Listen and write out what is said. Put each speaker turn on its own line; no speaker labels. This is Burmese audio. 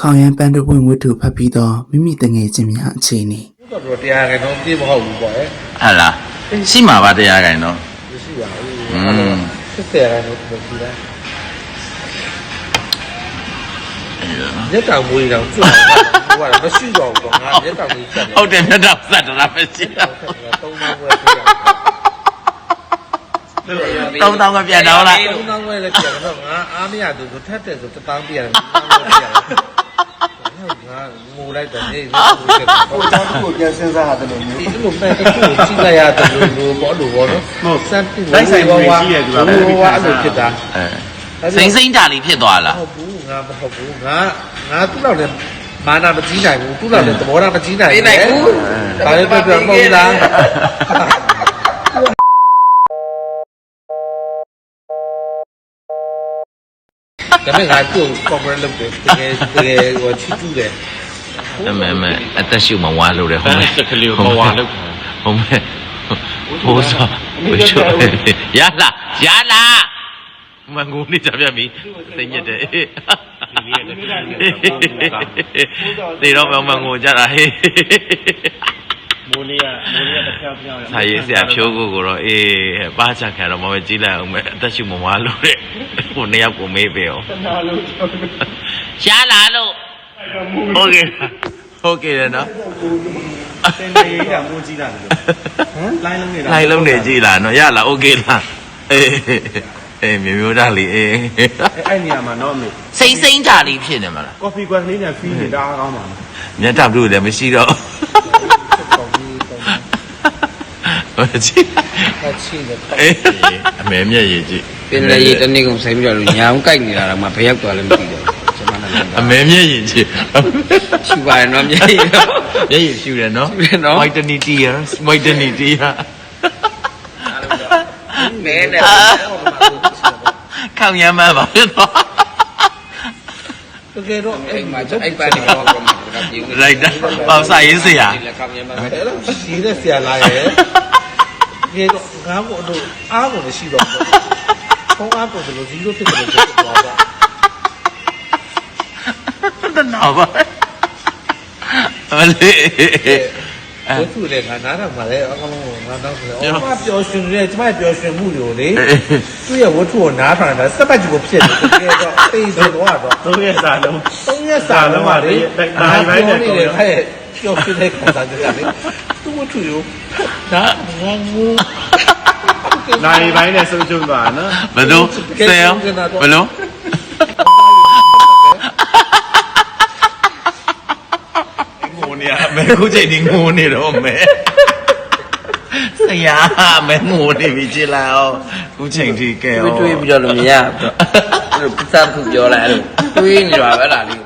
ခေါရန်ပန်းတပွင့်ဝတ္ထုဖတ်ပြီးတော့မိမိတငယ်ချင်းများအခြေအနေ
တော့တရားခိုင်တော့ပြေးမဟုတ်ဘူးပေါ့ဟဲ့
ဟာလားရှိမှာပါတရားခိုင်နော်
မရှိပါဘူးစစ်တယ်ခိုင်တော့မရှိလားရက်တောင်မွေးတော့ကျွတ်ဟိုကမရှိတော့ဘူးငါရက်တောင်မွေးဆက်တယ်
ဟုတ်တယ်မျက်တောင်ဆက်တာမရှိတာ
သုံးပေါင်းဝယ်ပြရ
3000ကပြန်တော့လား
3000ဝယ်လည်းပြန်တော့ငါအားမရသူထက်တယ်ဆို1000ပြန်တယ်ငါငိုလိုက်တယ်နေဟိုတော့ကိုပြန်စဉ်းစားရတယ်လို့မျိုးဒီလိုပဲတစ်ခုကြည့်လိုက်ရတယ်လို့ဘောလို့ဘောနော်ဟုတ်စက်တူလိုက်ဆိုင်ပြီးရှိရသူကဘယ်လိုဖြစ်တာ
စိမ့်စိမ့်တာလေးဖြစ်သွားလား
ဟုတ်ဘူးငါမဟုတ်ဘူးငါသူ့လောက်နဲ့မာနာမကြီးနိုင်ဘူးသူ့လောက်နဲ့သဘောထားမကြီးနိုင်ဘူးဒါလည်းပြောမဟုတ်လားဒါပေမဲ့ငါသူ့ကို cover လုပ်တယ်တကယ်ဟိုချီကျူးတယ်
အမေအသက်ရှူမဝါလို့တယ်ဟုတ်မယ်ကလေးကိုဝါလို့ဟုတ်မယ်ဘိုးစောဝေချိုရလားမငုံနေကြပြန်ပြီသိညက်တယ်ဒီတော့မငုံကြတာဟေးမိုးလေးကတစ်ဖြောင်းဆိုင်ရေးဆရာဖြိုးကိုတော့ပါချခံတော့မပဲကြီးလိုက်အောင်မယ်အသက်ရှူမဝါလို့တဲ့ဟိုနှစ်ယောက်ကိုမေးပေးအောင်ရှားလာလို့ဟုတ်ကဲ့နော်
တင်နေရမိုးကြီးလာတယ်ဟမ်လိုင်းလုံးနေတာ
နေကြီးလာနော်ရလားโอเคလားမျိုးသားလေး
အဲ့နေရာမှာတော့မေ
စိမ့်တာလေးဖြစ်နေမလား
ကော်ဖီကွက်လေးနဲ့ဖီးနေတာကောင်းပါလား
မျက်တောင်တို့လည်းမရှိတော့ကြည့်အမေမျက်ရည်ကြည့်
ပင်လည်းရတနေ့ကုန်ဆိုင်ပြီးတော့ညာအောင်ကြိုက်နေတာတော့မှဘယ်ရောက်သွားလဲမသိတော့
အမေမျက်ရည်ကြည့်
ရှူပါရနော်မျက်ရည်
ရှူတယ်နော် Whitening tears
မဲနဲ့
ခေါင်းရမ်းမှာပါတော့
တကယ်တော့အဲ့မှာအဲ့ပါနေတော့
လိုက်တာပေါ့စာရေးစရာ
အဲ့တော့ရှိတဲ့ဆရာလာရဲ့ဒီတော့ငါ့ကိုတော့အားကိုမရှိတော့ဘူးခေါင်းအားကိုဆိုလို့0ဖြစ်တယ်လို့ပြောတာ
တနာပါအလေး
ဘုသူလည်းငါနားတော့မှလည်းအကောင်လုံးငါတော့ဆိုတော့အမပျော်ရွှင်တယ်ကျမပျော်ရွှင်မှုတွေကိုလေသူ့ရဲ့ဝတ္ထုကိုနားထောင်တာစက်ပတ်ကြီးကိုဖြစ်တယ်တကယ်တော့သိတယ်တော့
3ရက်စာလုံး
ပါလေနိုင်ပိုင်းနဲ့တော့ဟဲ့ပျော်ရွှင်တဲ့ခါစားကြတယ်သူ့ဝတ္ထုကိုဒါငါငူ
နိုင်ပိုင်းနဲ့ဆုံးရှုံးသွားနော်
ဘယ်လိုဆယ်ဘယ်လိုမဲခုချိန်ဒီငိုနေတော့မဲဆရာမဲငိုနေပြီကြည်လာအောင်ခုချိန်ဒီကဲ
တွေးပြီးတော့လို့မရဘူးပစ္စပ်ခုပြောလိုက်အဲ့လိုတွေးနေတော့အဲ့လားလေး